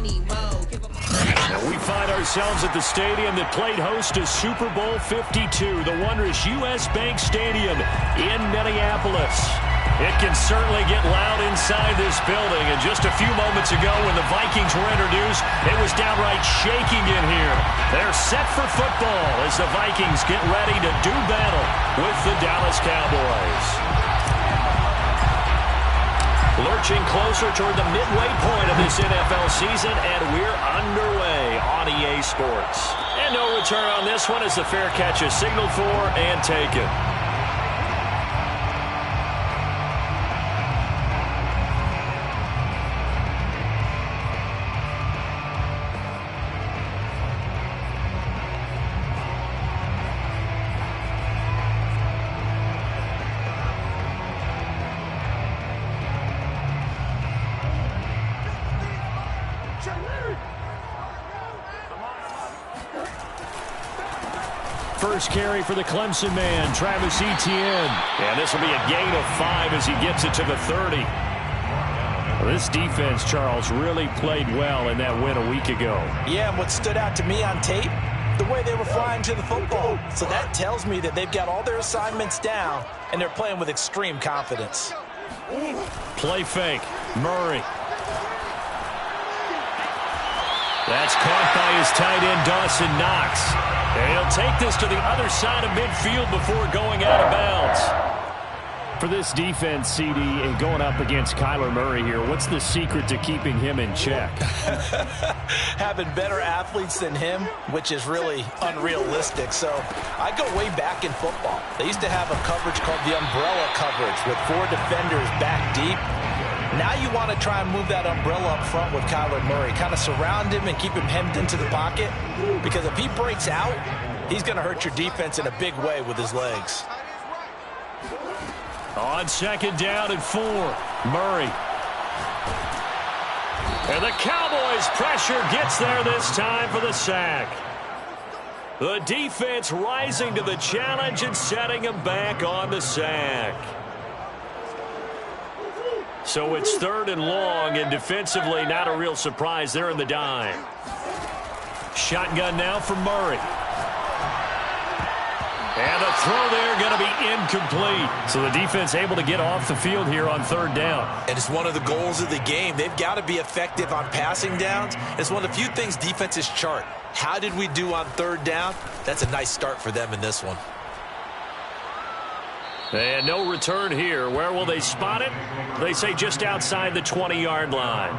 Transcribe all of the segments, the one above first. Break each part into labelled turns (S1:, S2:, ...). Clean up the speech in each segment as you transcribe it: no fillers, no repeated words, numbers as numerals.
S1: And we find ourselves at the stadium that played host to Super Bowl 52, the wondrous U.S. Bank Stadium in Minneapolis. It can certainly get loud inside this building, and just a few moments ago when the Vikings were introduced, it was downright shaking in here. They're set for football as the Vikings get ready to do battle with the Dallas Cowboys. Lurching closer toward the midway point of this NFL season, and we're underway on EA Sports. And no return on this one as the fair catch is signaled for and taken. First carry for the Clemson man, Travis Etienne. And this will be a gain of 5 as he gets it to the 30. This defense, Charles, really played well in that win a week ago.
S2: Yeah, and what stood out to me on tape, the way they were flying to the football. So that tells me that they've got all their assignments down, and they're playing with extreme confidence.
S1: Play fake, Murray. That's caught by his tight end, Dawson Knox. And he'll take this to the other side of midfield before going out of bounds. For this defense, CD, and going up against Kyler Murray here, what's the secret to keeping him in check?
S2: Having better athletes than him, which is really unrealistic. So I go way back in football. They used to have a coverage called the umbrella coverage with 4 defenders back deep. Now you want to try and move that umbrella up front with Kyler Murray. Kind of surround him and keep him hemmed into the pocket. Because if he breaks out, he's going to hurt your defense in a big way with his legs.
S1: On second down and 4, Murray. And the Cowboys' pressure gets there this time for the sack. The defense rising to the challenge and setting him back on the sack. So it's 3rd and long, and defensively not a real surprise there in the dime. Shotgun now for Murray. And the throw there going to be incomplete. So the defense able to get off the field here on 3rd down.
S2: And it's one of the goals of the game. They've got to be effective on passing downs. It's one of the few things defenses chart. How did we do on 3rd down? That's a nice start for them in this one.
S1: And no return here. Where will they spot it? They say just outside the 20-yard line.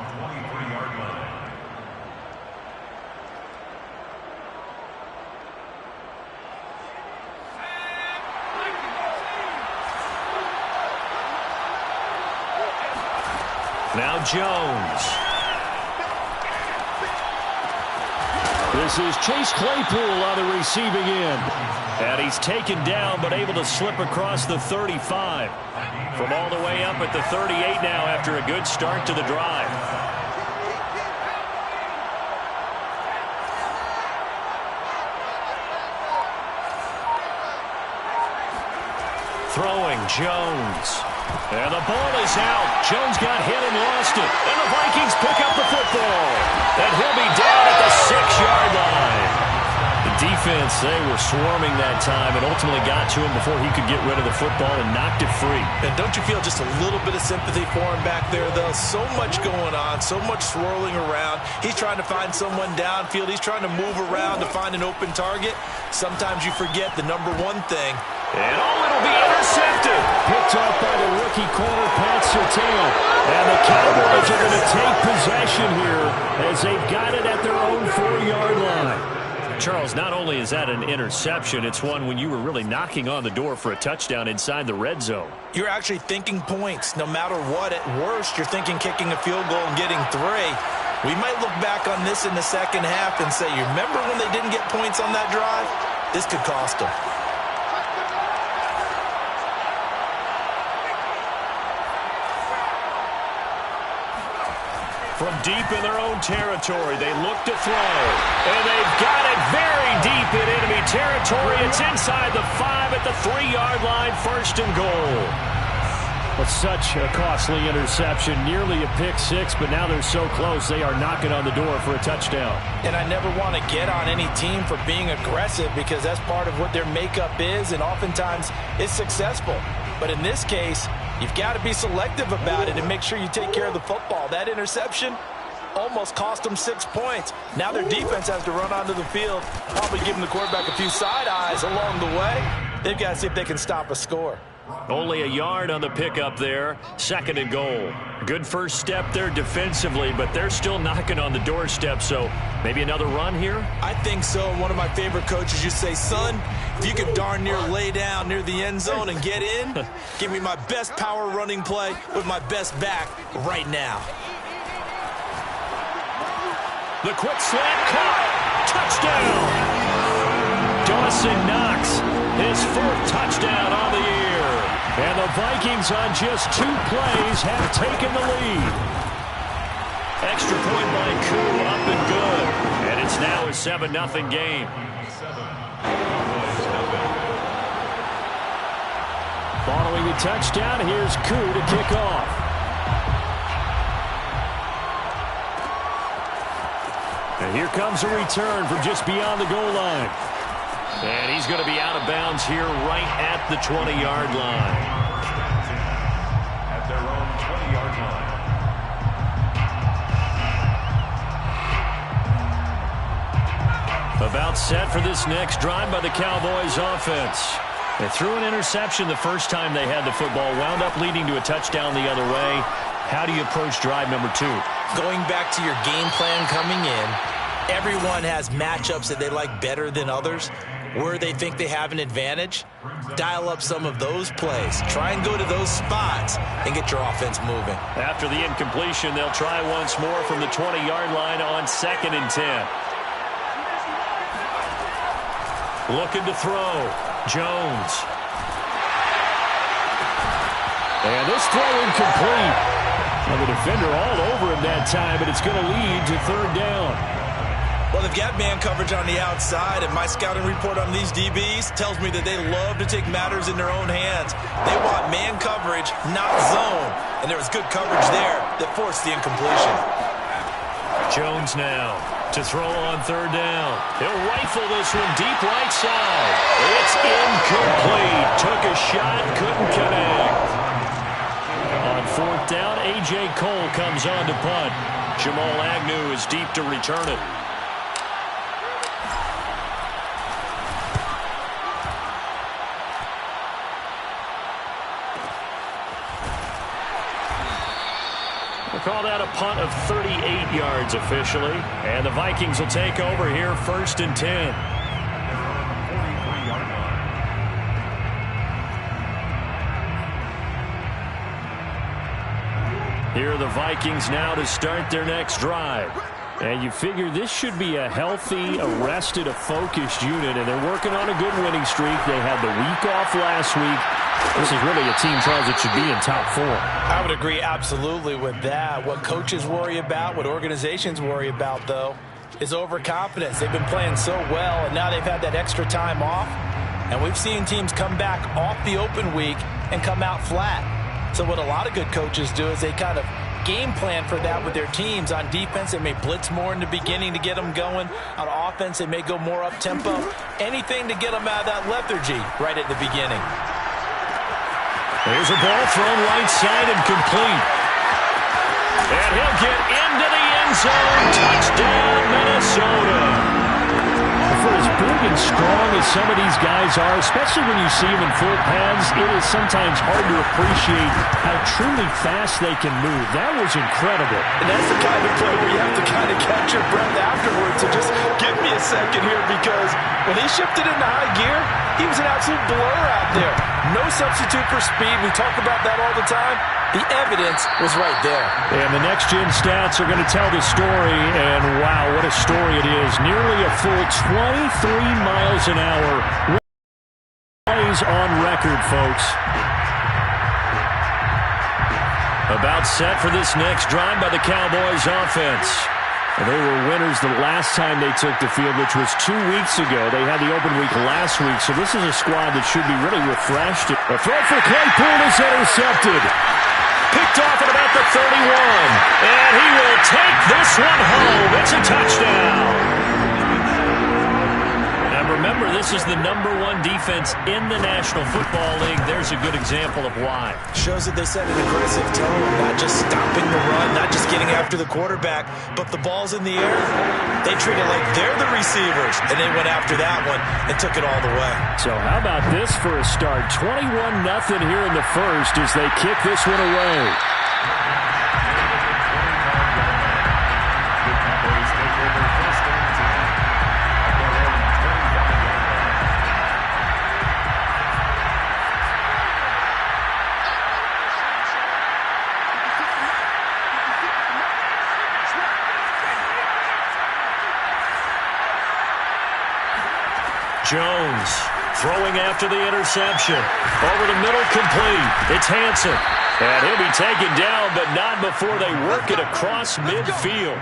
S1: Now Jones. This is Chase Claypool on the receiving end. And he's taken down but able to slip across the 35. From all the way up at the 38 now after a good start to the drive. Throwing Jones. And the ball is out. Jones got hit and lost it. And the Vikings pick up the football. And he'll be down at the 6-yard line. The defense, they were swarming that time and ultimately got to him before he could get rid of the football and knocked it free.
S2: And don't you feel just a little bit of sympathy for him back there, though? So much going on, so much swirling around. He's trying to find someone downfield. He's trying to move around to find an open target. Sometimes you forget the number one thing.
S1: And it'll be intercepted. Picked off by the rookie corner, Pat Surtain. And the Cowboys are going to take possession here as they've got it at their own 4-yard line. Charles, not only is that an interception, it's one when you were really knocking on the door for a touchdown inside the red zone.
S2: You're actually thinking points. No matter what, at worst, you're thinking kicking a field goal and getting 3. We might look back on this in the second half and say, you remember when they didn't get points on that drive? This could cost them.
S1: From deep in their own territory, they look to throw. And they've got it very deep in enemy territory. It's inside the 5 at the 3-yard line, 1st and goal. Well, such a costly interception, nearly a pick six, but now they're so close they are knocking on the door for a touchdown.
S2: And I never want to get on any team for being aggressive because that's part of what their makeup is, and oftentimes it's successful. But in this case, you've got to be selective about it and make sure you take care of the football. That interception almost cost them 6 points. Now their defense has to run onto the field, probably giving the quarterback a few side eyes along the way. They've got to see if they can stop a score.
S1: Only a yard on the pickup there. 2nd and goal. Good first step there defensively, but they're still knocking on the doorstep, so maybe another run here?
S2: I think so. One of my favorite coaches used to say, son, if you could darn near lay down near the end zone and get in, give me my best power running play with my best back right now.
S1: The quick slant caught. Touchdown! Dawson Knox, his 4th touchdown on the year. And the Vikings on just 2 plays have taken the lead. Extra point by Koo, up and good. And it's now a 7-0 game. Following the touchdown, here's Koo to kick off. And here comes a return from just beyond the goal line. And he's going to be out of bounds here right at the 20-yard line. At their own 20-yard line. About set for this next drive by the Cowboys offense. They threw an interception the first time they had the football, wound up leading to a touchdown the other way. How do you approach drive number 2?
S2: Going back to your game plan coming in, everyone has matchups that they like better than others. Where they think they have an advantage, dial up some of those plays. Try and go to those spots and get your offense moving.
S1: After the incompletion, they'll try once more from the 20-yard line on 2nd and 10. Looking to throw. Jones. And this throw incomplete. Well, the defender all over him that time, but it's going to lead to 3rd down.
S2: Well, they've got man coverage on the outside, and my scouting report on these DBs tells me that they love to take matters in their own hands. They want man coverage, not zone. And there was good coverage there that forced the incompletion.
S1: Jones now to throw on 3rd down. He'll rifle this one deep right side. It's incomplete. Took a shot, couldn't connect. On 4th down, A.J. Cole comes on to punt. Jamal Agnew is deep to return it. We'll call that a punt of 38 yards officially. And the Vikings will take over here 1st and 10. Here are the Vikings now to start their next drive. And you figure this should be a healthy, a rested, a focused unit, and they're working on a good winning streak. They had the week off last week. This is really a team, Charles, that should be in top 4.
S2: I would agree absolutely with that. What coaches worry about, what organizations worry about, though, is overconfidence. They've been playing so well, and now they've had that extra time off. And we've seen teams come back off the open week and come out flat. So what a lot of good coaches do is they kind of game plan for that with their teams. On defense, they may blitz more in the beginning to get them going. On offense, they may go more up-tempo. Anything to get them out of that lethargy right at the beginning.
S1: There's a ball thrown right side and complete. And he'll get into the end zone. Touchdown, Minnesota. For as big and strong as some of these guys are, especially when you see them in full pads, it is sometimes hard to appreciate how truly fast they can move. That was incredible.
S2: And that's the kind of play where you have to kind of catch your breath afterwards. So just give me a second here, because when he shifted into high gear, he was an absolute blur out there. No substitute for speed. We talk about that all the time. The evidence was right there.
S1: And the next-gen stats are going to tell the story, and wow, what a story it is. Nearly a full 23 miles an hour. Plays on record, folks. About set for this next drive by the Cowboys offense. And they were winners the last time they took the field, which was 2 weeks ago. They had the open week last week, so this is a squad that should be really refreshed. A throw for Claypool is intercepted. Picked off at about the 31. And he will take this one home. It's a touchdown. And remember, this is the #1 defense in the National Football League. There's a good example of why.
S2: Shows that they set an aggressive tone, not just stopping the run, not just getting after the quarterback, but the ball's in the air. They treat it like they're the receivers, and they went after that one and took it all the way.
S1: So how about this for a start? 21-0 here in the first as they kick this one away. Jones throwing after the interception. Over the middle, complete. It's Hansen. And he'll be taken down, but not before they work it across midfield.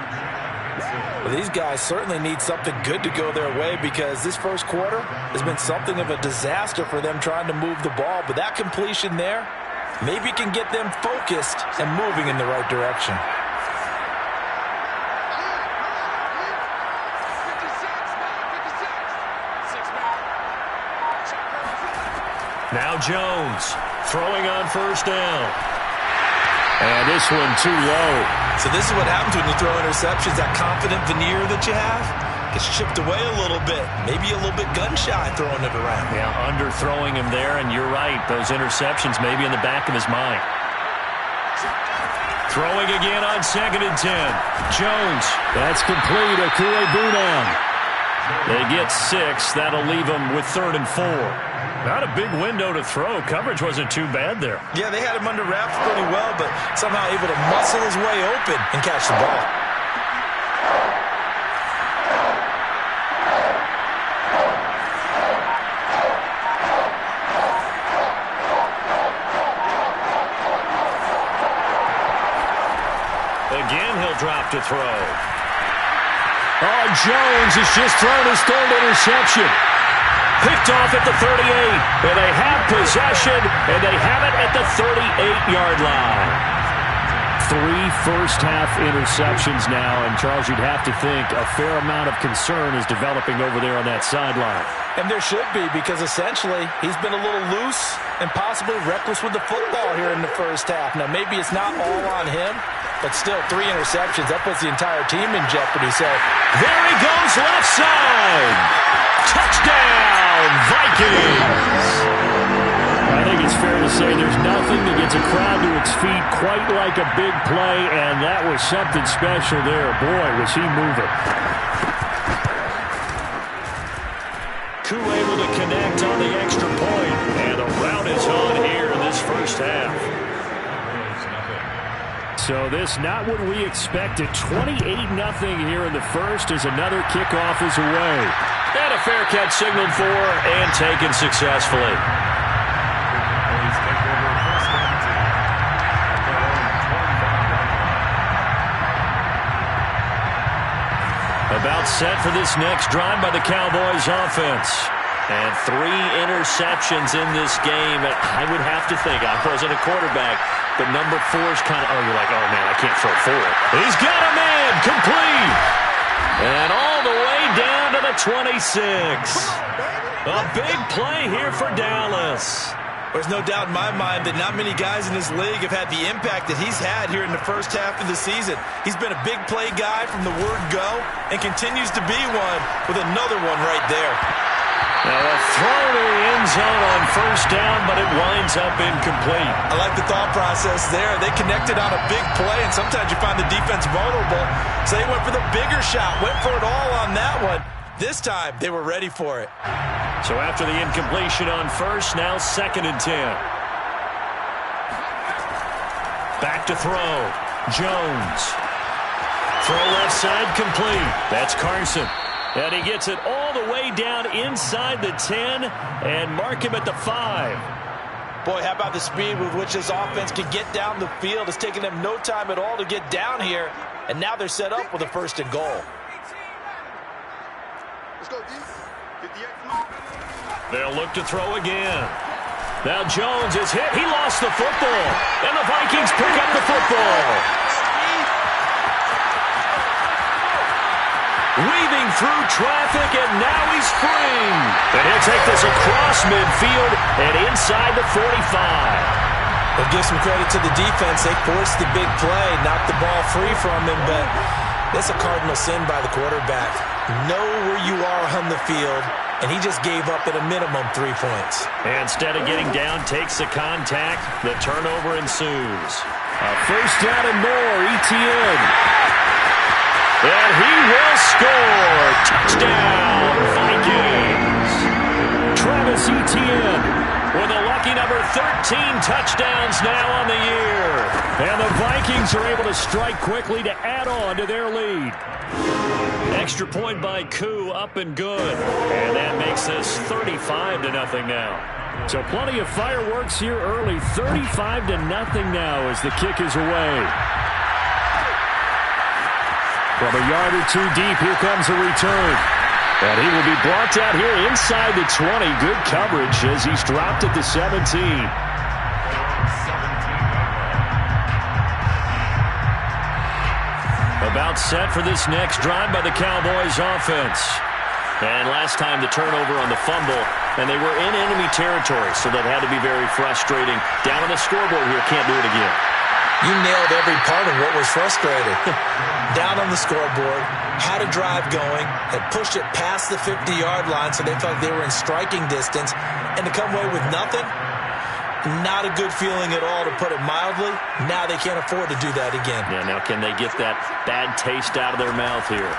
S2: Well, these guys certainly need something good to go their way because this first quarter has been something of a disaster for them trying to move the ball. But that completion there maybe can get them focused and moving in the right direction.
S1: Now Jones throwing on first down. And this one too low.
S2: So this is what happens when you throw interceptions. That confident veneer that you have gets chipped away a little bit. Maybe a little bit gun-shy throwing it around.
S1: Yeah, underthrowing him there, and you're right. Those interceptions may be in the back of his mind. Throwing again on 2nd and 10. Jones. That's complete. Akue Bunam. They get 6. That'll leave them with 3rd and 4. Not a big window to throw. Coverage wasn't too bad there.
S2: Yeah, they had him under wraps pretty well, but somehow able to muscle his way open and catch the ball.
S1: Again, he'll drop to throw. Oh, Jones has just thrown his 3rd interception. Picked off at the 38, and they have possession, and they have it at the 38-yard line. 3 first-half interceptions now, and Charles, you'd have to think a fair amount of concern is developing over there on that sideline.
S2: And there should be, because essentially he's been a little loose and possibly reckless with the football here in the first half. Now, maybe it's not all on him, but still 3 interceptions. That puts the entire team in jeopardy. So
S1: there he goes left side. Touchdown, Vikings! I think it's fair to say there's nothing that gets a crowd to its feet quite like a big play, and that was something special there. Boy, was he moving. Koo able to connect on the extra point, and the route is on here in this first half. So this not what we expected. 28-0 here in the first as another kickoff is away. And a fair catch signaled for and taken successfully. About set for this next drive by the Cowboys offense. And 3 interceptions in this game. I would have to think, I wasn't a quarterback, but number 4 is kind of, you're like, oh, man, I can't throw 4. He's got a man, complete. And all the way down to the 26. A big play here for Dallas.
S2: There's no doubt in my mind that not many guys in this league have had the impact that he's had here in the first half of the season. He's been a big play guy from the word go and continues to be one with another one right there.
S1: Now a throw to the end zone on first down, but it winds up incomplete.
S2: I like the thought process there. They connected on a big play, and sometimes you find the defense vulnerable. So they went for the bigger shot, went for it all on that one. This time, they were ready for it.
S1: So after the incompletion on first, now 2nd and 10. Back to throw. Jones. Throw left side, complete. That's Carson. And he gets it all the way down inside the 10 and mark him at the 5.
S2: Boy, how about the speed with which this offense can get down the field? It's taking them no time at all to get down here. And now they're set up with a 1st and goal.
S3: Let's go, D. 58.
S1: They'll look to throw again. Now Jones is hit. He lost the football. And the Vikings pick up the football. Weaving through traffic, and now he's free. And he'll take this across midfield and inside the 45.
S2: We'll give some credit to the defense. They forced the big play, knocked the ball free from him, but that's a cardinal sin by the quarterback. Know where you are on the field, and he just gave up at a minimum 3 points.
S1: And instead of getting down, takes the contact. The turnover ensues. A 1st down and more, Etienne. And he will score. Touchdown, Vikings. Travis Etienne with a lucky number 13 touchdowns now on the year. And the Vikings are able to strike quickly to add on to their lead. Extra point by Koo, up and good. And that makes this 35-0 now. So plenty of fireworks here early. 35-0 now as the kick is away. From a yard or two deep, here comes a return. And he will be brought out here inside the 20. Good coverage as he's dropped at the 17. About set for this next drive by the Cowboys offense. And last time the turnover on the fumble, and they were in enemy territory, so that had to be very frustrating. Down on the scoreboard here, can't do it again.
S2: You nailed every part of what was frustrating. Down on the scoreboard, had a drive going, had pushed it past the 50-yard line so they felt like they were in striking distance, and to come away with nothing, not a good feeling at all, to put it mildly. Now they can't afford to do that again.
S1: Yeah, now can they get that bad taste out of their mouth here?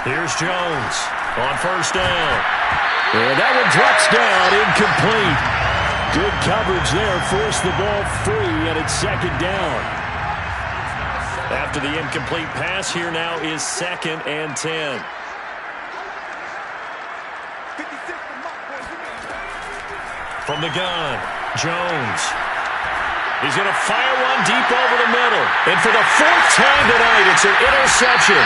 S1: Here's Jones on 1st down. And that one drops down, incomplete. Good coverage there, forced the ball free, and it's 2nd down. After the incomplete pass, here now is 2nd and 10. From the gun, Jones. He's going to fire one deep over the middle. And for the 4th time tonight, it's an interception.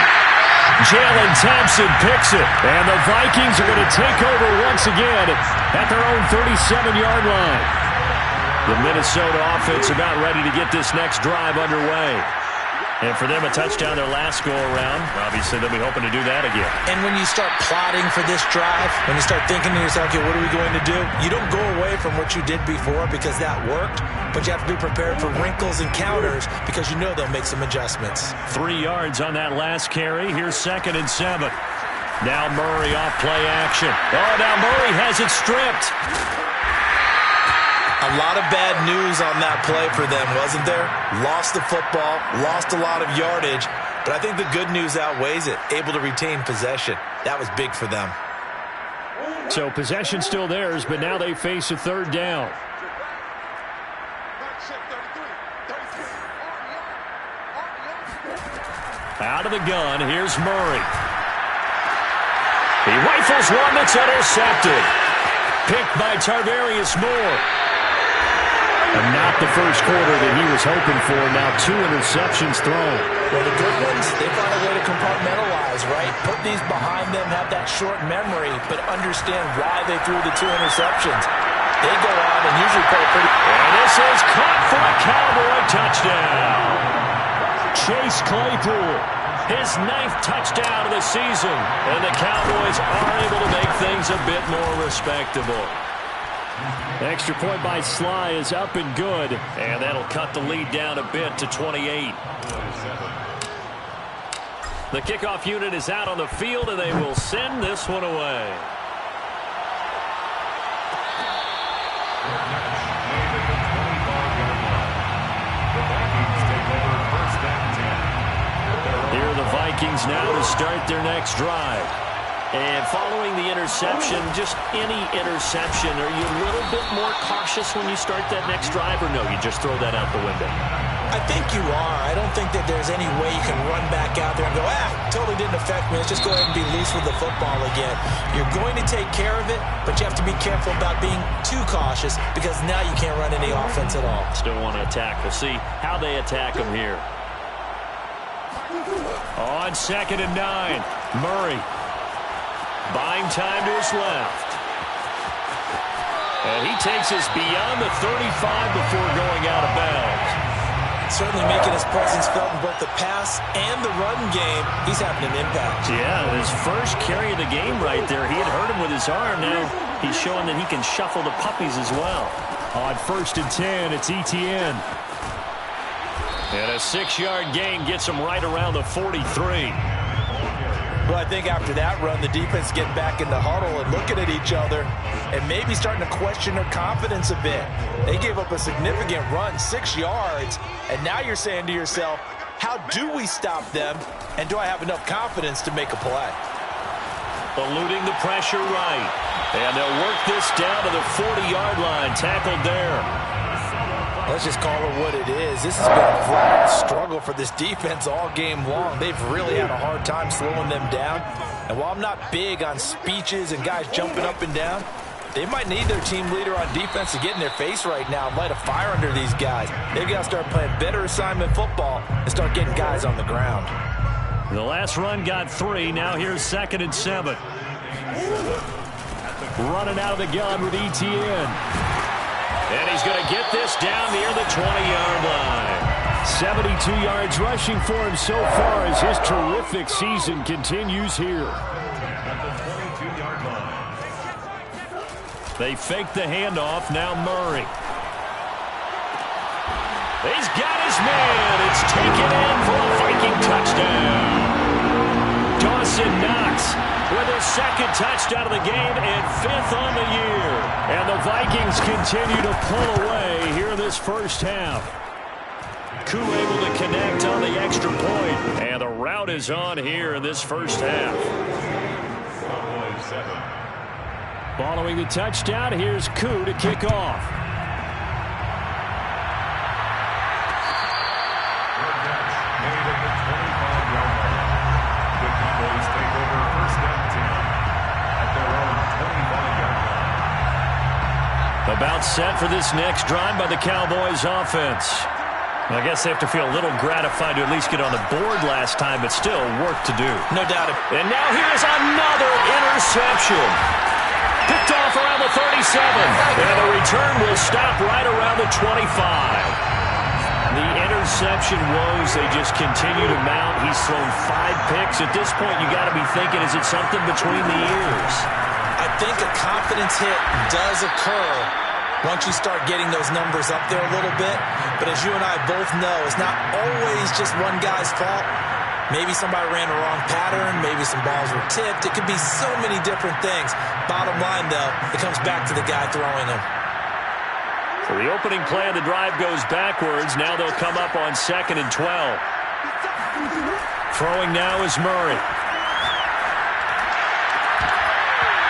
S1: Jalen Thompson picks it. And the Vikings are going to take over once again at their own 37-yard line. The Minnesota offense about ready to get this next drive underway. And for them, a touchdown their last go-around. Obviously, they'll be hoping to do that again.
S2: And when you start plotting for this drive, when you start thinking to yourself, okay, what are we going to do? You don't go away from what you did before because that worked, but you have to be prepared for wrinkles and counters because you know they'll make some adjustments.
S1: 3 yards on that last carry. Here's 2nd and 7. Now Murray off play action. Oh, now Murray has it stripped.
S2: A lot of bad news on that play for them, wasn't there? Lost the football, lost a lot of yardage, but I think the good news outweighs it. Able to retain possession. That was big for them.
S1: So possession still theirs, but now they face a 3rd down. Out of the gun, here's Murray. He rifles one that's intercepted. Picked by Tarvarius Moore. And not the first quarter that he was hoping for. Now 2 interceptions thrown.
S2: Well, the good ones, they find a way to compartmentalize, right? Put these behind them, have that short memory, but understand why they threw the 2 interceptions. They go out and usually play pretty...
S1: And this is caught for a Cowboy touchdown. Chase Claypool, his 9th touchdown of the season. And the Cowboys are able to make things a bit more respectable. Extra point by Sly is up and good. And that'll cut the lead down a bit to 28. The kickoff unit is out on the field, and they will send this one away. Here are the Vikings now to start their next drive. And following the interception, just any interception, are you a little bit more cautious when you start that next drive, or no, you just throw that out the window?
S2: I think you are. I don't think that there's any way you can run back out there and go, totally didn't affect me. Let's just go ahead and be loose with the football again. You're going to take care of it, but you have to be careful about being too cautious because now you can't run any offense at all.
S1: Still want to attack. We'll see how they attack them here. On 2nd and 9, Murray buying time to his left. And he takes us beyond the 35 before going out of bounds.
S2: Certainly making his presence felt in both the pass and the run game. He's having an impact.
S1: Yeah, his first carry of the game right there. He had hurt him with his arm. Now he's showing that he can shuffle the puppies as well. On 1st and 10, it's Etienne. And a 6-yard gain gets him right around the 43.
S2: Well, I think after that run, the defense getting back in the huddle and looking at each other and maybe starting to question their confidence a bit. They gave up a significant run, 6 yards, and now you're saying to yourself, how do we stop them, and do I have enough confidence to make a play?
S1: Eluding the pressure right. And they'll work this down to the 40-yard line, tackled there.
S2: Let's just call it what it is. This has been a flat struggle for this defense all game long. They've really had a hard time slowing them down. And while I'm not big on speeches and guys jumping up and down, they might need their team leader on defense to get in their face right now and light a fire under these guys. They've got to start playing better assignment football and start getting guys on the ground.
S1: The last run got 3. Now here's 2nd and 7. Running out of the gun with Etienne. And he's going to get this down near the 20-yard line. 72 yards rushing for him so far as his terrific season continues here. They fake the handoff. Now Murray. He's got his man. It's taken in for a Viking touchdown. Dawson Knox with his 2nd touchdown of the game and 5th on the year. And the Vikings continue to pull away here in this first half. Koo able to connect on the extra point. And the route is on here in this first half. Following the touchdown, here's Koo to kick off. About set for this next drive by the Cowboys offense. I guess they have to feel a little gratified to at least get on the board last time, but still work to do.
S2: No doubt.
S1: And now here's another interception. Picked off around the 37. And the return will stop right around the 25. The interception woes, they just continue to mount. He's thrown 5 picks. At this point, you got to be thinking, is it something between the ears?
S2: I think a confidence hit does occur once you start getting those numbers up there a little bit. But as you and I both know, it's not always just one guy's fault. Maybe somebody ran the wrong pattern. Maybe some balls were tipped. It could be so many different things. Bottom line, though, it comes back to the guy throwing them.
S1: So the opening play of the drive goes backwards. Now they'll come up on 2nd and 12. Throwing now is Murray.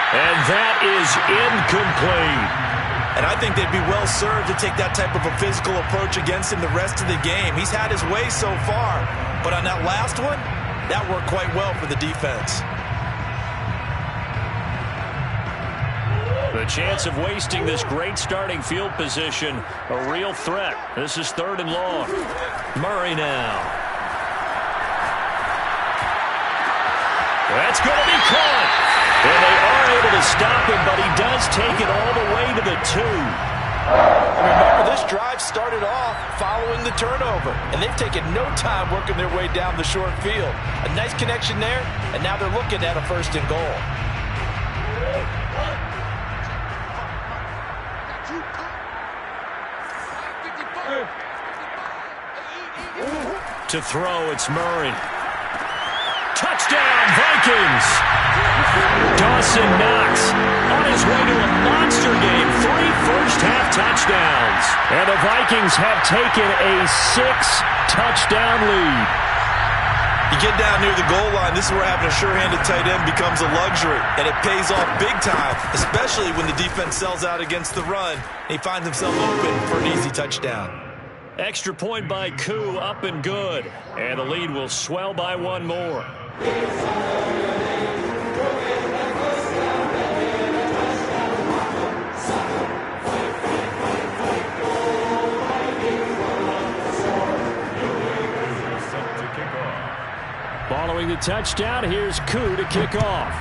S1: And that is incomplete.
S2: And I think they'd be well served to take that type of a physical approach against him the rest of the game. He's had his way so far, but on that last one, that worked quite well for the defense.
S1: The chance of wasting this great starting field position, a real threat. This is 3rd and long. Murray now. That's going to be caught. And they are able to stop him, but he does take it all the way to the 2.
S2: Remember, this drive started off following the turnover, and they've taken no time working their way down the short field. A nice connection there, and now they're looking at a 1st and goal.
S1: To throw, it's Murray. Touchdown, Vikings! Dawson Knox on his way to a monster game. 3 first-half touchdowns. And the Vikings have taken a 6-touchdown lead.
S2: You get down near the goal line, this is where having a sure-handed tight end becomes a luxury. And it pays off big time, especially when the defense sells out against the run. And he finds himself open for an easy touchdown.
S1: Extra point by Koo, up and good. And the lead will swell by 1 more. Ball the touchdown. Here's Koo to kick off.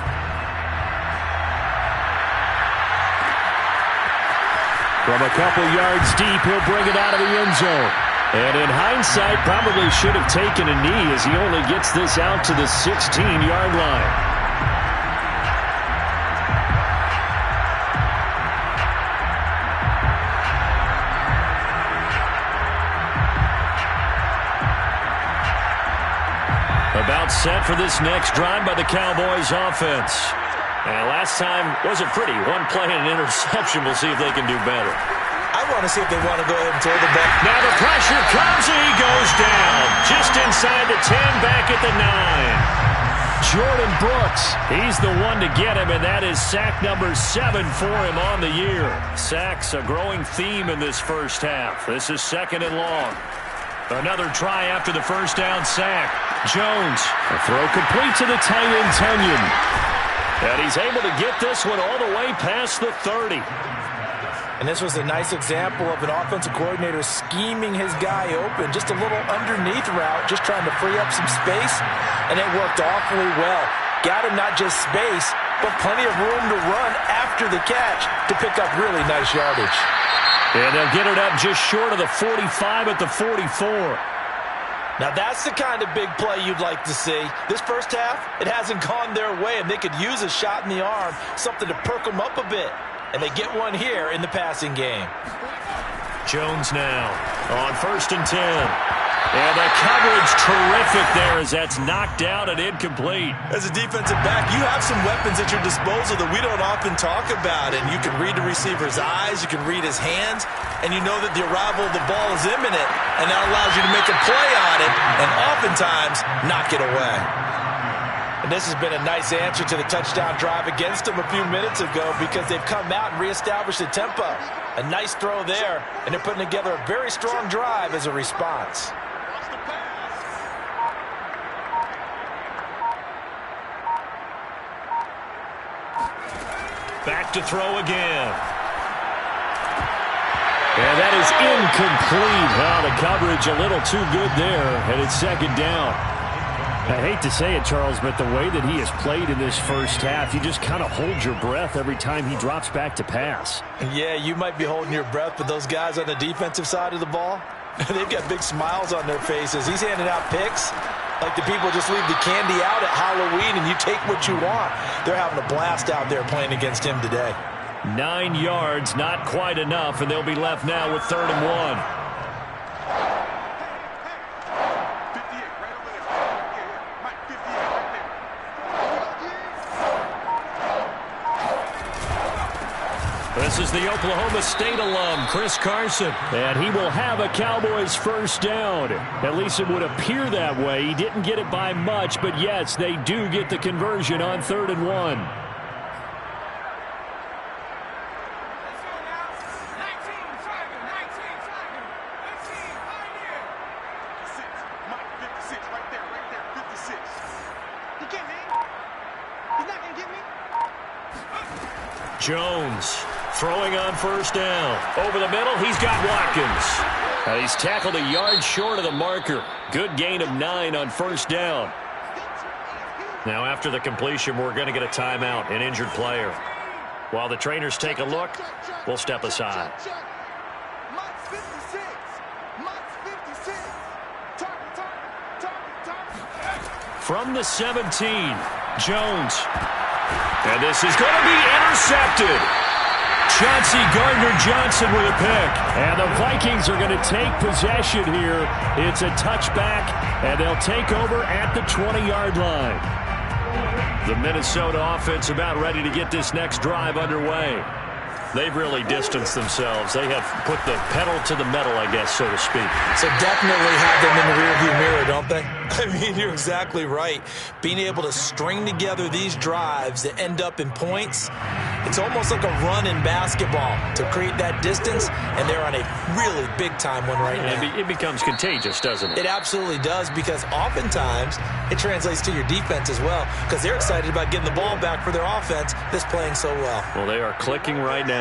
S1: From a couple yards deep, he'll bring it out of the end zone. And in hindsight, probably should have taken a knee as he only gets this out to the 16-yard line. About set for this next drive by the Cowboys offense. And last time wasn't pretty. One play and an interception. We'll see if they can do better.
S2: I want to see if they want to go ahead and throw the ball.
S1: Now the pressure comes and he goes down. Just inside the 10, back at the 9. Jordan Brooks, he's the one to get him, and that is sack number 7 for him on the year. Sacks a growing theme in this first half. This is 2nd and long. Another try after the first down sack. Jones, a throw complete to the tight end Tunyon. And he's able to get this one all the way past the 30.
S2: And this was a nice example of an offensive coordinator scheming his guy open. Just a little underneath route, just trying to free up some space. And it worked awfully well. Got him not just space, but plenty of room to run after the catch to pick up really nice yardage.
S1: And they'll get it up just short of the 45 at the 44.
S2: Now that's the kind of big play you'd like to see. This first half, it hasn't gone their way, and they could use a shot in the arm, something to perk them up a bit. And they get one here in the passing game.
S1: Jones now on 1st and 10. And the coverage terrific there as that's knocked out and incomplete.
S2: As a defensive back, you have some weapons at your disposal that we don't often talk about. And you can read the receiver's eyes, you can read his hands, and you know that the arrival of the ball is imminent. And that allows you to make a play on it and oftentimes knock it away. And this has been a nice answer to the touchdown drive against them a few minutes ago because they've come out and reestablished the tempo. A nice throw there, and they're putting together a very strong drive as a response.
S1: Back to throw again. And that is incomplete. Well, the coverage a little too good there, and it's 2nd down. I hate to say it, Charles, but the way that he has played in this first half, you just kind of hold your breath every time he drops back to pass.
S2: Yeah, you might be holding your breath, but those guys on the defensive side of the ball, they've got big smiles on their faces. He's handing out picks like the people just leave the candy out at Halloween and you take what you want. They're having a blast out there playing against him today.
S1: 9 yards, not quite enough, and they'll be left now with 3rd and 1. This is the Oklahoma State alum, Chris Carson, and he will have a Cowboys first down. At least it would appear that way. He didn't get it by much, but yes, they do get the conversion on 3rd and 1. Jones throwing on 1st down. Over the middle, he's got Watkins. He's tackled a yard short of the marker. Good gain of 9 on 1st down. Now after the completion, we're going to get a timeout, an injured player. While the trainers take a look, we'll step aside. From the 17, Jones. And this is going to be intercepted. Chauncey Gardner-Johnson with a pick. And the Vikings are going to take possession here. It's a touchback, and they'll take over at the 20-yard line. The Minnesota offense about ready to get this next drive underway. They've really distanced themselves. They have put the pedal to the metal, I guess, so to speak.
S2: So definitely have them in the rearview mirror, don't they? I mean, you're exactly right. Being able to string together these drives that end up in points, it's almost like a run in basketball to create that distance, and they're on a really big-time one right now.
S1: It becomes contagious, doesn't it?
S2: It absolutely does, because oftentimes it translates to your defense as well, because they're excited about getting the ball back for their offense that's playing so well.
S1: Well, they are clicking right now.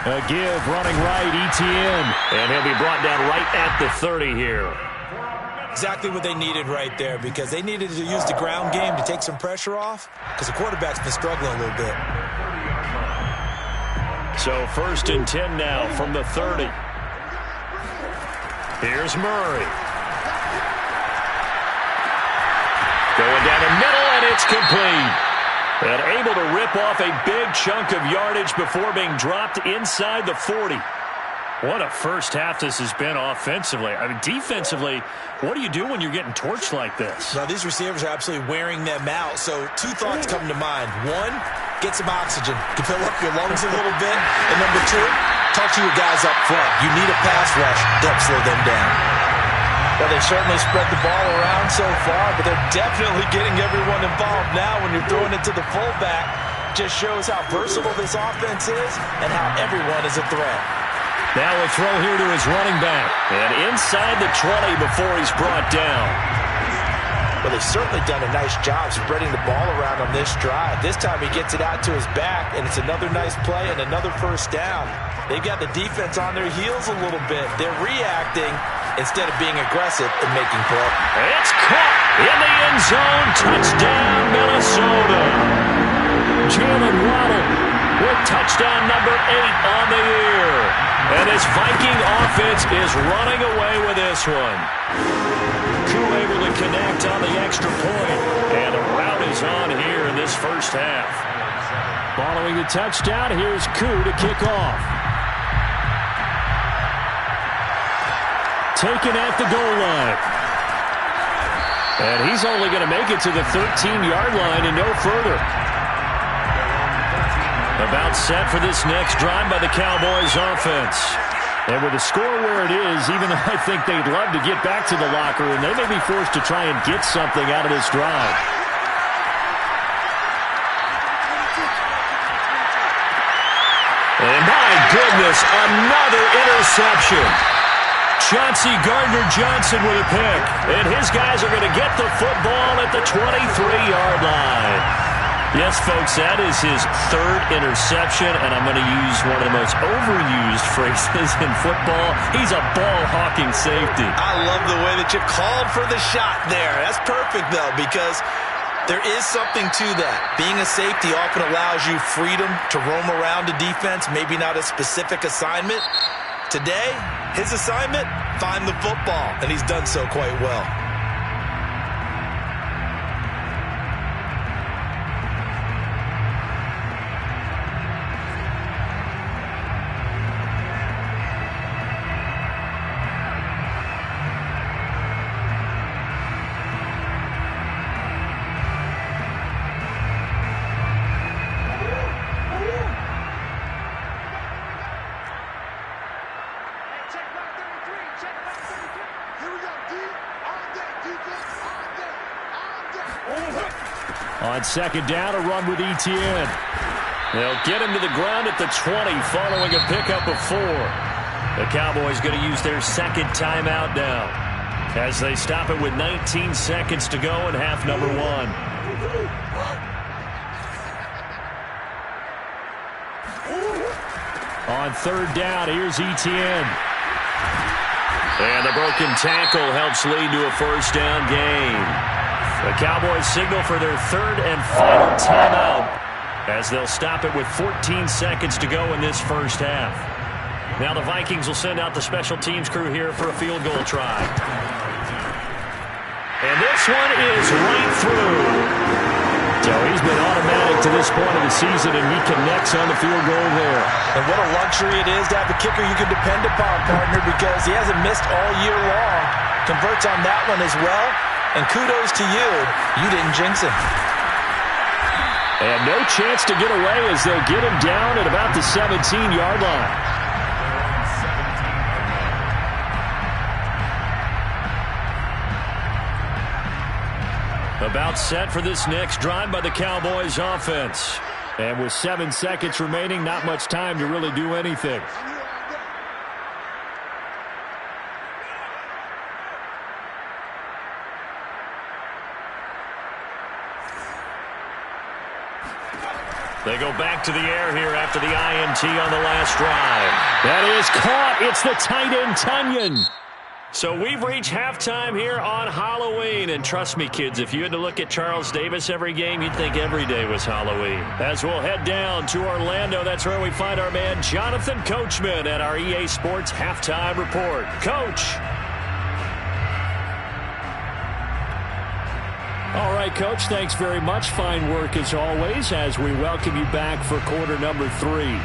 S1: A give running right, ETN. And he'll be brought down right at the 30 here.
S2: Exactly what they needed right there, because they needed to use the ground game to take some pressure off, because the quarterback's been struggling a little bit.
S1: So 1st and 10 now from the 30. Here's Murray. Going down the middle, and it's complete. And able to rip off a big chunk of yardage before being dropped inside the 40. What a first half this has been offensively. I mean, defensively, what do you do when you're getting torched like this?
S2: Now, these receivers are absolutely wearing them out. So 2 thoughts come to mind. 1, get some oxygen. You can fill up your lungs a little bit. And number 2, talk to your guys up front. You need a pass rush. Don't slow them down. Well, they certainly spread the ball around so far, but they're definitely getting everyone involved now when you're throwing it to the fullback. Just shows how versatile this offense is and how everyone is a threat.
S1: Now a throw here to his running back. And inside the 20 before he's brought down.
S2: Well, they've certainly done a nice job spreading the ball around on this drive. This time he gets it out to his back, and it's another nice play and another first down. They've got the defense on their heels a little bit. They're reacting instead of being aggressive and making play.
S1: It's caught in the end zone. Touchdown, Minnesota. Jalen Waddle with touchdown number 8 on the year. And this Viking offense is running away with this one. Koo able to connect on the extra point. And the route is on here in this first half. Following the touchdown, here's Koo to kick off. Taken at the goal line. And he's only going to make it to the 13-yard line and no further. About set for this next drive by the Cowboys offense. And with the score where it is, even though I think they'd love to get back to the locker room, they may be forced to try and get something out of this drive. And my goodness, another interception. Chauncey Gardner-Johnson with a pick. And his guys are going to get the football at the 23-yard line. Yes, folks, that is his 3rd interception, and I'm going to use one of the most overused phrases in football. He's a ball-hawking safety.
S2: I love the way that you called for the shot there. That's perfect, though, because there is something to that. Being a safety often allows you freedom to roam around a defense, maybe not a specific assignment. Today, his assignment, find the football, and he's done so quite well.
S1: On second down, a run with Etienne. They'll get him to the ground at the 20 following a pickup of 4. The Cowboys going to use their 2nd timeout now as they stop it with 19 seconds to go in half number 1. On 3rd down, here's Etienne. And the broken tackle helps lead to a first down gain. The Cowboys signal for their 3rd and final timeout as they'll stop it with 14 seconds to go in this first half. Now the Vikings will send out the special teams crew here for a field goal try. And this one is right through. So he's been automatic to this point of the season, and he connects on the field goal there.
S2: And what a luxury it is to have a kicker you can depend upon, partner, because he hasn't missed all year long. Converts on that one as well. And kudos to you. You didn't jinx him.
S1: And no chance to get away as they'll get him down at about the 17-yard line. About set for this next drive by the Cowboys offense. And with 7 seconds remaining, not much time to really do anything. They go back to the air here after the INT on the last drive. That is caught. It's the tight end, Tunyon. So we've reached halftime here on Halloween. And trust me, kids, if you had to look at Charles Davis every game, you'd think every day was Halloween. As we'll head down to Orlando, that's where we find our man Jonathan Coachman at our EA Sports Halftime Report. Coach. All right, Coach, thanks very much. Fine work as always as we welcome you back for quarter number 3.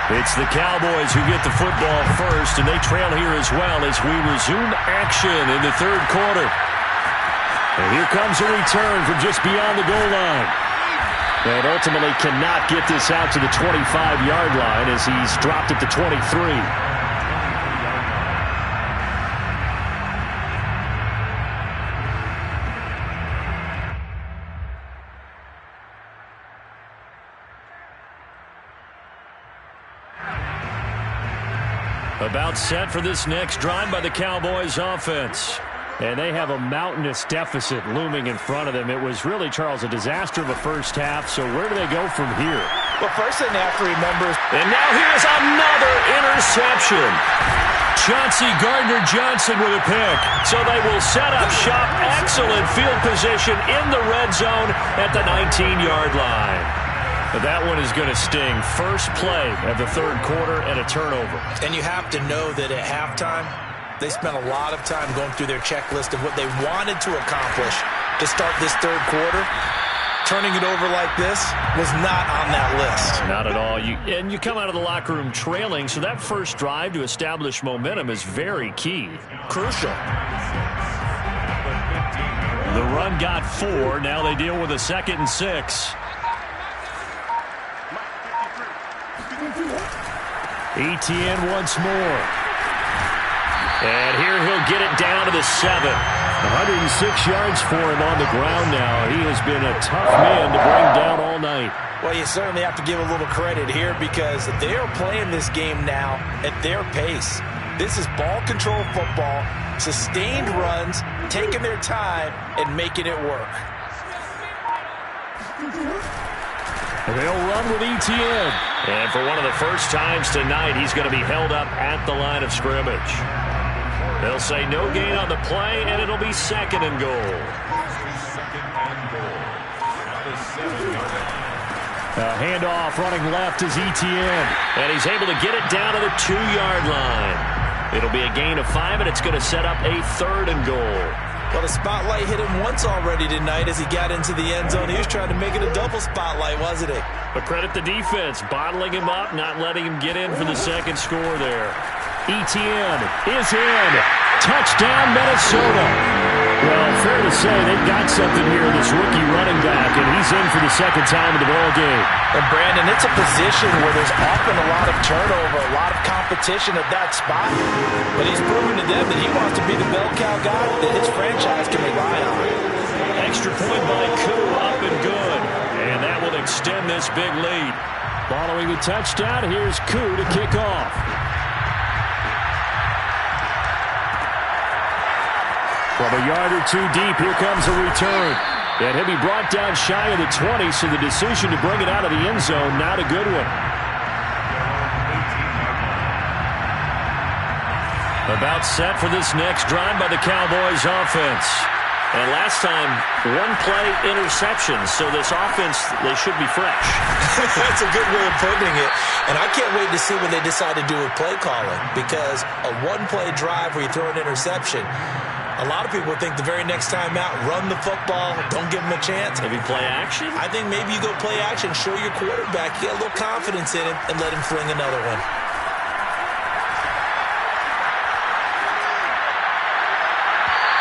S1: It's the Cowboys who get the football first, and they trail here as well as we resume action in the third quarter. And here comes a return from just beyond the goal line. And ultimately cannot get this out to the 25-yard line as he's dropped at the 23. About set for this next drive by the Cowboys offense. And they have a mountainous deficit looming in front of them. It was really, Charles, a disaster of a first half. So where do they go from here?
S2: Well, first thing they have to remember is...
S1: And now here's another interception. Chauncey Gardner-Johnson with a pick. So they will set up shop. Excellent field position in the red zone at the 19-yard line. But that one is going to sting. First play of the third quarter and a turnover.
S2: And you have to know that at halftime, they spent a lot of time going through their checklist of what they wanted to accomplish to start this third quarter. Turning it over like this was not on that list.
S1: Not at all. And you come out of the locker room trailing, so that first drive to establish momentum is very key.
S2: Crucial.
S1: The run got 4. Now they deal with a 2nd and 6. Etienne once more. And here he'll get it down to the 7. 106 yards for him on the ground now. He has been a tough man to bring down all night.
S2: Well, you certainly have to give a little credit here because they are playing this game now at their pace. This is ball control football, sustained runs, taking their time, and making it work.
S1: They'll run with Etienne. And for one of the first times tonight, he's going to be held up at the line of scrimmage. They'll say no gain on the play, and it'll be 2nd and goal. A handoff running left is Etienne. And he's able to get it down to the 2-yard line. It'll be a gain of 5, and it's going to set up a 3rd and goal.
S2: Well, the spotlight hit him once already tonight as he got into the end zone. He was trying to make it a double spotlight, wasn't he?
S1: But credit the defense, bottling him up, not letting him get in for the 2nd score there. Etienne is in. Touchdown, Minnesota. Well, fair to say they've got something here, this rookie running back, and he's in for the 2nd time of the ball game.
S2: And, Brandon, it's a position where there's often a lot of turnover, a lot of competition at that spot. But he's proven to them that he wants to be the bell cow guy that his franchise can rely on.
S1: Extra point by Koo, up and good. And that will extend this big lead. Following the touchdown, here's Koo to kick off. From a yard or 2 deep, here comes a return. And he'll be brought down shy of the 20, so the decision to bring it out of the end zone, not a good one. About set for this next drive by the Cowboys offense. And last time, 1-play interception, so this offense, they should be fresh.
S2: That's a good way of putting it. And I can't wait to see what they decide to do with play calling, because a 1-play drive where you throw an interception, a lot of people think the very next time out, run the football, don't give him a chance.
S1: Maybe play action?
S2: I think maybe you go play action, show your quarterback, get a little confidence in him, and let him fling another one.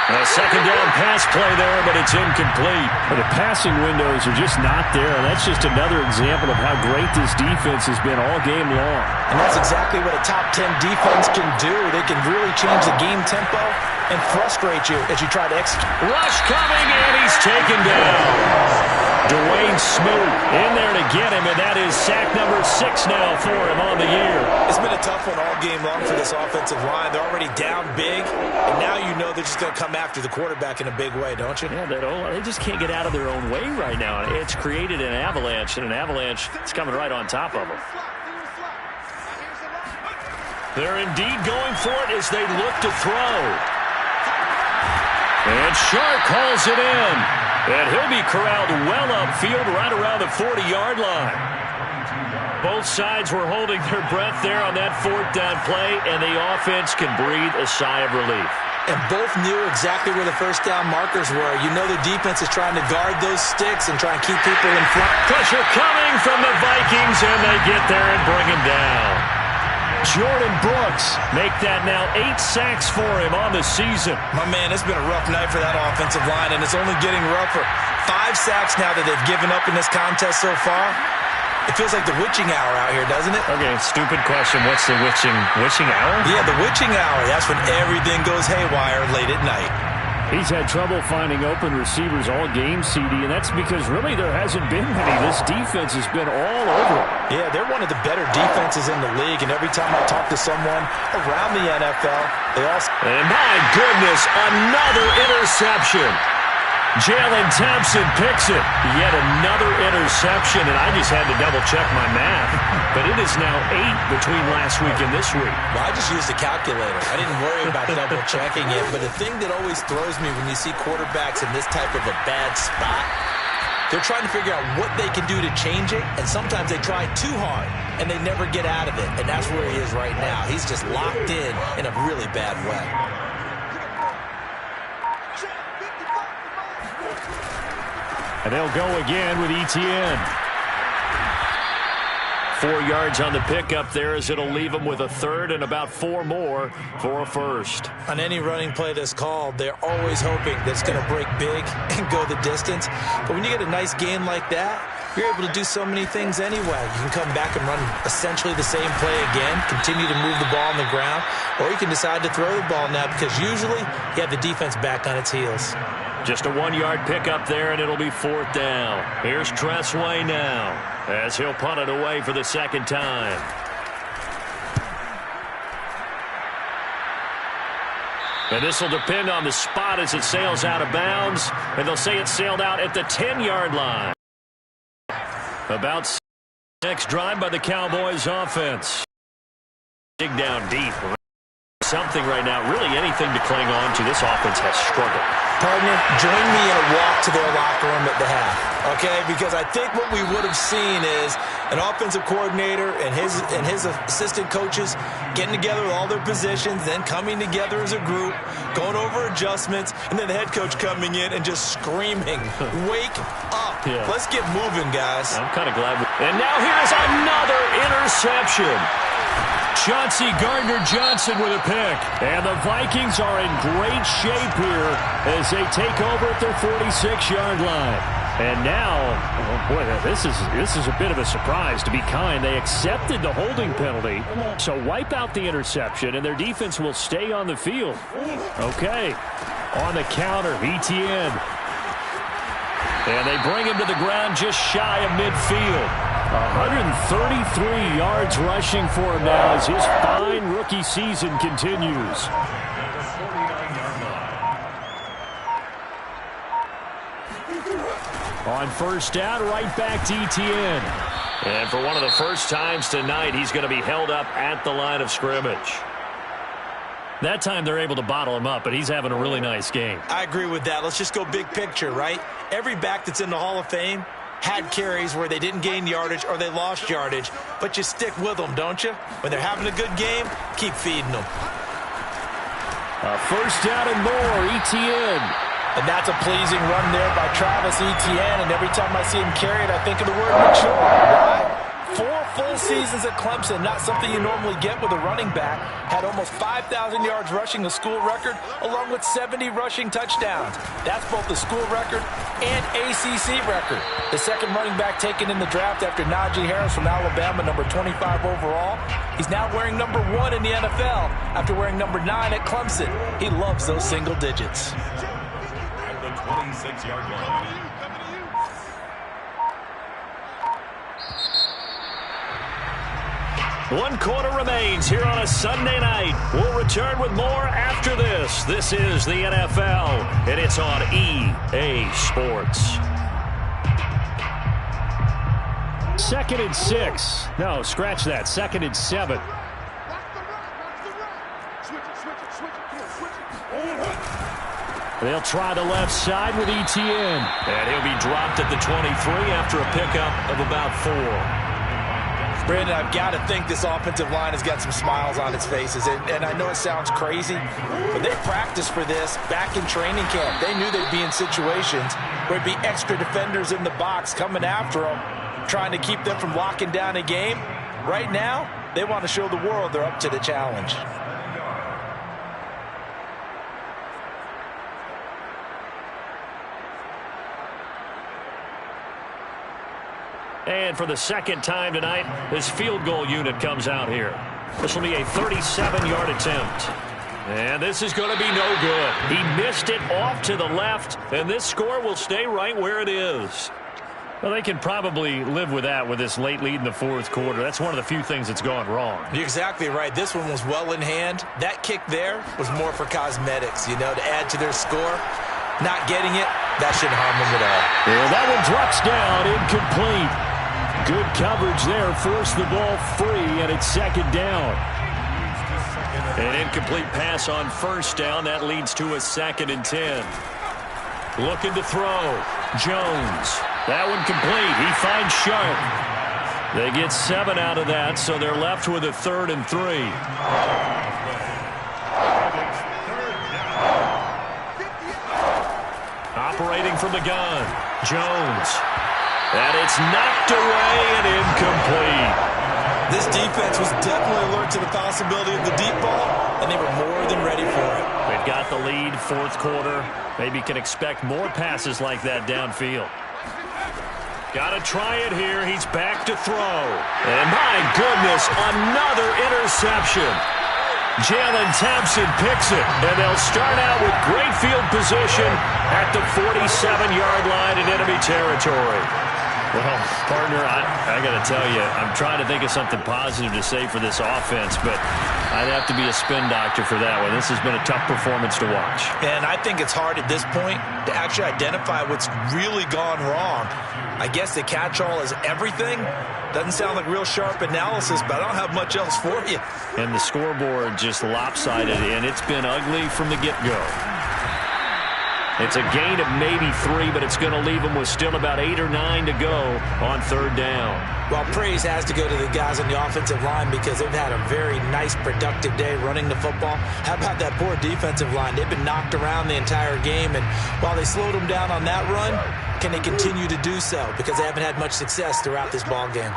S1: A 2nd down pass play there, but it's incomplete. The passing windows are just not there. That's just another example of how great this defense has been all game long.
S2: And that's exactly what a top 10 defense can do. They can really change the game tempo and frustrate you as you try to execute.
S1: Rush coming, and he's taken down. Dwayne Smoot in there to get him, and that is sack number 6 now for him on the year.
S2: It's been a tough one all game long for this offensive line. They're already down big, and now you know they're just going to come after the quarterback in a big way, don't you?
S1: Yeah, they just can't get out of their own way right now. It's created an avalanche, and an avalanche is coming right on top of them. They're indeed going for it as they look to throw. And Shark hauls it in. And he'll be corralled well upfield right around the 40-yard line. Both sides were holding their breath there on that 4th down play, and the offense can breathe a sigh of relief.
S2: And both knew exactly where the first down markers were. You know the defense is trying to guard those sticks and try and keep people in front.
S1: Pressure coming from the Vikings, and they get there and bring him down. Jordan Brooks make that now 8 sacks for him on the season.
S2: My man, it's been a rough night for that offensive line, and it's only getting rougher. 5 sacks now that they've given up in this contest so far. It feels like the witching hour out here, doesn't it?
S1: Okay, stupid question. What's the witching hour?
S2: Yeah, the witching hour. That's when everything goes haywire late at night.
S1: He's had trouble finding open receivers all game, CD, and that's because really there hasn't been many. This defense has been all over.
S2: Yeah, they're one of the better defenses in the league, and every time I talk to someone around the NFL, they all...
S1: And my goodness, another interception. Jalen Thompson picks it. Yet another interception, and I just had to double-check my math. But it is now 8 between last week and this week.
S2: Well, I just used a calculator. I didn't worry about double-checking it. But the thing that always throws me when you see quarterbacks in this type of a bad spot, they're trying to figure out what they can do to change it, and sometimes they try too hard, and they never get out of it. And that's where he is right now. He's just locked in a really bad way.
S1: And they'll go again with Etienne. 4 yards on the pickup there as it'll leave them with a 3rd and about 4 more for a 1st.
S2: On any running play that's called, they're always hoping that it's going to break big and go the distance. But when you get a nice game like that, you're able to do so many things anyway. You can come back and run essentially the same play again, continue to move the ball on the ground, or you can decide to throw the ball now because usually you have the defense back on its heels.
S1: Just a 1-yard pickup there, and it'll be 4th down. Here's Tressway now as he'll punt it away for the 2nd time. And this will depend on the spot as it sails out of bounds, and they'll say it sailed out at the 10-yard line. About next drive by the Cowboys offense. Dig down deep. Something right now, really anything to cling on to. This offense has struggled.
S2: Partner, join me in a walk to their locker room at the half, okay? Because I think what we would have seen is an offensive coordinator and his assistant coaches getting together with all their positions, then coming together as a group, going over adjustments, and then the head coach coming in and just screaming, wake up. Yeah. Let's get moving, guys.
S1: I'm kind of glad. And now here's another interception. Chauncey Gardner-Johnson with a pick. And the Vikings are in great shape here as they take over at their 46-yard line. And now, oh boy, this is a bit of a surprise, to be kind. They accepted the holding penalty, so wipe out the interception, and their defense will stay on the field. Okay, on the counter, Etienne. And they bring him to the ground just shy of midfield. 133 yards rushing for him now as his fine rookie season continues. On 1st down, right back to Etienne. And for one of the first times tonight, he's going to be held up at the line of scrimmage. That time they're able to bottle him up, but he's having a really nice game.
S2: I agree with that. Let's just go big picture, right? Every back that's in the Hall of Fame had carries where they didn't gain yardage or they lost yardage, but you stick with them, don't you? When they're having a good game, keep feeding them.
S1: 1st down and more, Etienne.
S2: And that's a pleasing run there by Travis Etienne, and every time I see him carry it, I think of the word mature. Why? 4 full seasons at Clemson, not something you normally get with a running back. Had almost 5,000 yards rushing, the school record, along with 70 rushing touchdowns. That's both the school record and ACC record. The second running back taken in the draft after Najee Harris from Alabama, number 25 overall. He's now wearing number 1 in the NFL after wearing number 9 at Clemson. He loves those single digits.
S4: At the 26-yard line.
S1: 1 quarter remains here on a Sunday night. We'll return with more after this. This is the NFL, and it's on EA Sports. 2nd and 6. No, scratch that. 2nd and 7. They'll try the left side with Etienne. And he'll be dropped at the 23 after a pickup of about 4.
S2: Brandon, I've got to think this offensive line has got some smiles on its faces. And I know it sounds crazy, but they practiced for this back in training camp. They knew they'd be in situations where there'd be extra defenders in the box coming after them, trying to keep them from locking down a game. Right now, they want to show the world they're up to the challenge.
S1: And for the second time tonight, this field goal unit comes out here. This will be a 37-yard attempt. And this is going to be no good. He missed it off to the left, and this score will stay right where it is. Well, they can probably live with that with this late lead in the 4th quarter. That's one of the few things that's gone wrong.
S2: You're exactly right. This one was well in hand. That kick there was more for cosmetics, to add to their score. Not getting it, that shouldn't harm them at all.
S1: Yeah, that one drops down, incomplete. Good coverage there, forced the ball free, and it's 2nd down. An incomplete pass on 1st down. That leads to a 2nd and 10. Looking to throw. Jones. That one complete. He finds Sharp. They get 7 out of that, so they're left with a 3rd and 3. Operating from the gun. Jones. And it's knocked away and incomplete.
S2: This defense was definitely alert to the possibility of the deep ball, and they were more than ready for it.
S1: They've got the lead, 4th quarter. Maybe can expect more passes like that downfield. Got to try it here. He's back to throw. And my goodness, another interception. Jalen Thompson picks it, and they'll start out with great field position at the 47-yard line in enemy territory. Well, partner, I got to tell you, I'm trying to think of something positive to say for this offense, but I'd have to be a spin doctor for that one. This has been a tough performance to watch.
S2: And I think it's hard at this point to actually identify what's really gone wrong. I guess the catch-all is everything. Doesn't sound like real sharp analysis, but I don't have much else for you.
S1: And the scoreboard just lopsided, and it's been ugly from the get-go. It's a gain of maybe 3, but it's going to leave them with still about 8 or 9 to go on 3rd down.
S2: Well, praise has to go to the guys on the offensive line because they've had a very nice, productive day running the football. How about that poor defensive line? They've been knocked around the entire game, and while they slowed them down on that run, can they continue to do so? Because they haven't had much success throughout this ball game.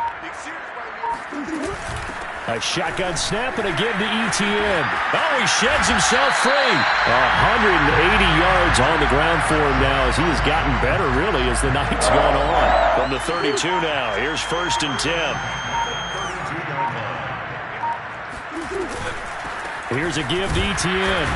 S1: A shotgun snap and a give to Etienne. Oh, he sheds himself free. 180 yards on the ground for him now as he has gotten better, really, as the night's gone on. From the 32 now, here's 1st and 10. Here's a give to Etienne.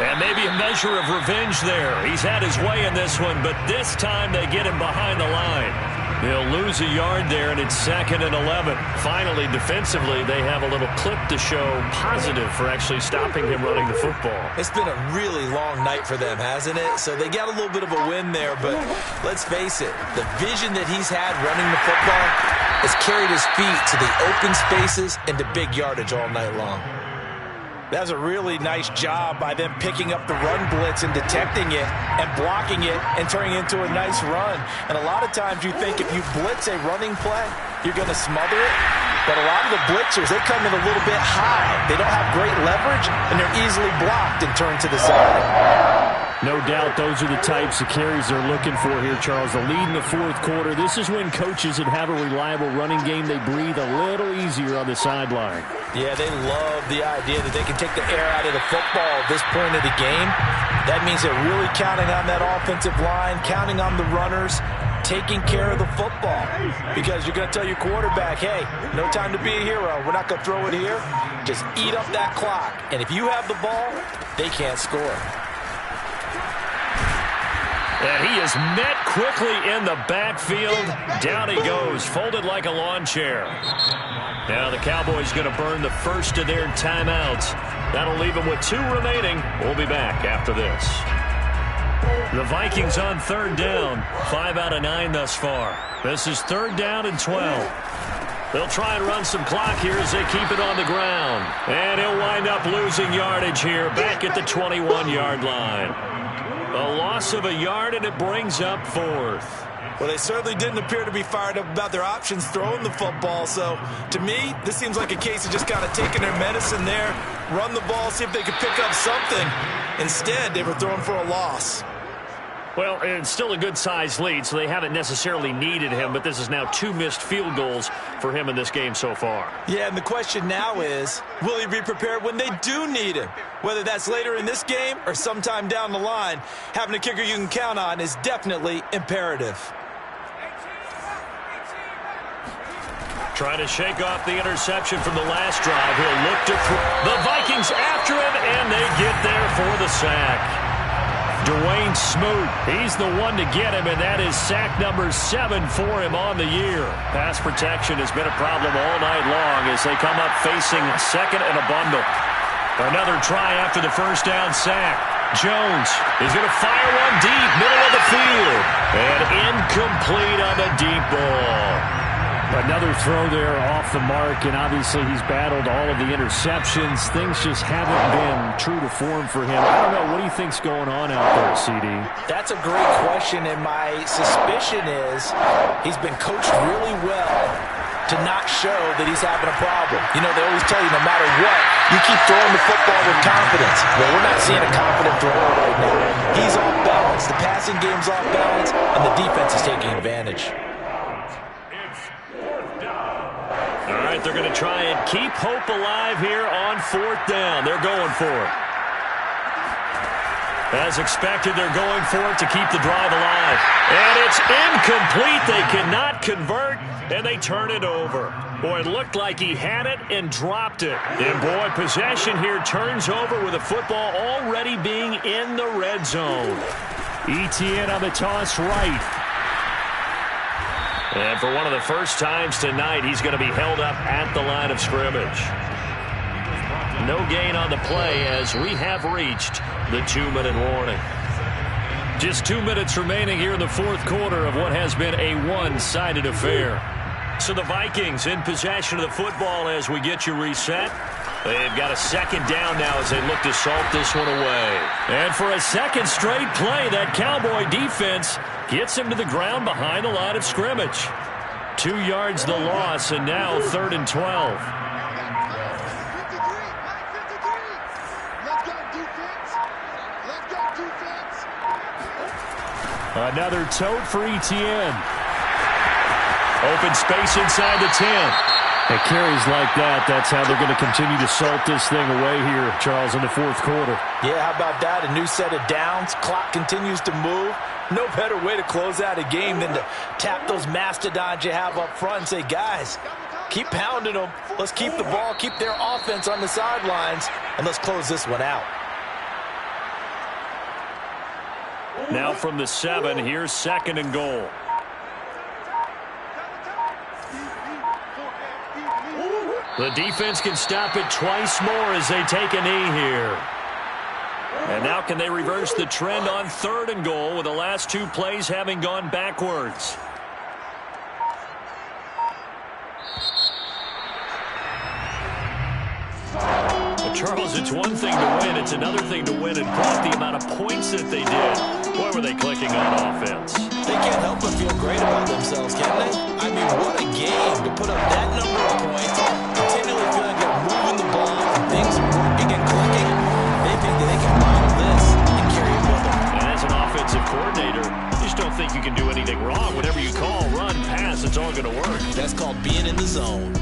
S1: And maybe a measure of revenge there. He's had his way in this one, but this time they get him behind the line. They'll lose a yard there, and it's 2nd and 11. Finally, defensively, they have a little clip to show positive for actually stopping him running the football.
S2: It's been a really long night for them, hasn't it? So they got a little bit of a win there, but let's face it, the vision that he's had running the football has carried his feet to the open spaces and to big yardage all night long. That was a really nice job by them picking up the run blitz and detecting it and blocking it and turning it into a nice run. And a lot of times you think if you blitz a running play, you're going to smother it. But a lot of the blitzers, they come in a little bit high. They don't have great leverage, and they're easily blocked and turned to the side.
S1: No doubt those are the types of carries they're looking for here, Charles. The lead in the 4th quarter. This is when coaches that have a reliable running game, they breathe a little easier on the sideline.
S2: Yeah, they love the idea that they can take the air out of the football at this point of the game. That means they're really counting on that offensive line, counting on the runners, taking care of the football. Because you're going to tell your quarterback, hey, no time to be a hero. We're not going to throw it here. Just eat up that clock. And if you have the ball, they can't score.
S1: And he is met quickly in the backfield. Down he goes, folded like a lawn chair. Now the Cowboys going to burn the first of their timeouts. That'll leave them with 2 remaining. We'll be back after this. The Vikings on 3rd down. 5 out of 9 thus far. This is 3rd down and 12. They'll try and run some clock here as they keep it on the ground. And he'll wind up losing yardage here back at the 21-yard line. A loss of a yard, and it brings up 4th.
S2: Well, they certainly didn't appear to be fired up about their options throwing the football. So, to me, this seems like a case of just kind of taking their medicine there, run the ball, see if they could pick up something. Instead, they were throwing for a loss.
S1: Well, it's still a good-sized lead, so they haven't necessarily needed him, but this is now 2 missed field goals for him in this game so far.
S2: Yeah, and the question now is, will he be prepared when they do need him? Whether that's later in this game or sometime down the line, having a kicker you can count on is definitely imperative.
S1: Trying to shake off the interception from the last drive. He'll look to the Vikings after him, and they get there for the sack. Dwayne Smoot, he's the one to get him, and that is sack number 7 for him on the year. Pass protection has been a problem all night long as they come up facing second and a bundle. Another try after the first down sack. Jones is going to fire one deep, middle of the field, and incomplete on the deep ball.
S4: Another throw there off the mark, and obviously he's battled all of the interceptions. Things just haven't been true to form for him. I don't know. What do you think's going on out there, CD?
S2: That's a great question, and my suspicion is he's been coached really well to not show that he's having a problem. You know, they always tell you no matter what, you keep throwing the football with confidence. Well, we're not seeing a confident thrower right now. He's off balance. The passing game's off balance, and the defense is taking advantage.
S1: All right, they're going to try and keep hope alive here on 4th down. They're going for it. As expected, they're going for it to keep the drive alive. And it's incomplete. They cannot convert, and they turn it over. Boy, it looked like he had it and dropped it. And, boy, possession here turns over with the football already being in the red zone.
S4: Etienne on the toss right.
S1: And for one of the first times tonight, he's going to be held up at the line of scrimmage. No gain on the play as we have reached the 2-minute warning. Just 2 minutes remaining here in the 4th quarter of what has been a one-sided affair. So the Vikings in possession of the football as we get you reset. They've got a 2nd down now as they look to salt this one away. And for a 2nd straight play, that Cowboy defense gets him to the ground behind the line of scrimmage. 2 yards the loss, and now 3rd and 12.
S4: Another tote for Etienne.
S1: Open space inside the 10.
S4: It carries like that. That's how they're going to continue to salt this thing away here, Charles, in the 4th quarter.
S2: Yeah, how about that? A new set of downs. Clock continues to move. No better way to close out a game than to tap those mastodons you have up front and say, guys, keep pounding them. Let's keep the ball, keep their offense on the sidelines, and let's close this one out.
S1: Now from the 7, here's 2nd and goal. The defense can stop it twice more as they take a knee here. And now can they reverse the trend on 3rd and goal with the last 2 plays having gone backwards? Well, Charles, it's one thing to win. It's another thing to win and put the amount of points that they did. Boy, were they clicking on offense.
S2: They can't help but feel great about themselves, can they? I mean, what a game to put up that number of points, continually feeling like they're moving the ball, and things are working and clicking. They think that they can bottle this and carry it with them.
S1: And as an offensive coordinator, you just don't think you can do anything wrong. Whatever you call, run, pass, it's all going to work.
S2: That's called being in the zone.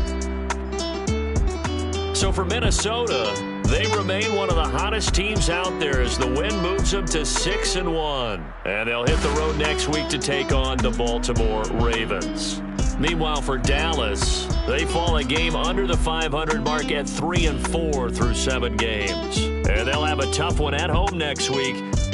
S1: So for Minnesota, they remain one of the hottest teams out there as the win moves them to 6-1. And they'll hit the road next week to take on the Baltimore Ravens. Meanwhile, for Dallas, they fall a game under the 500 mark at 3-4 through 7 games. And they'll have a tough one at home next week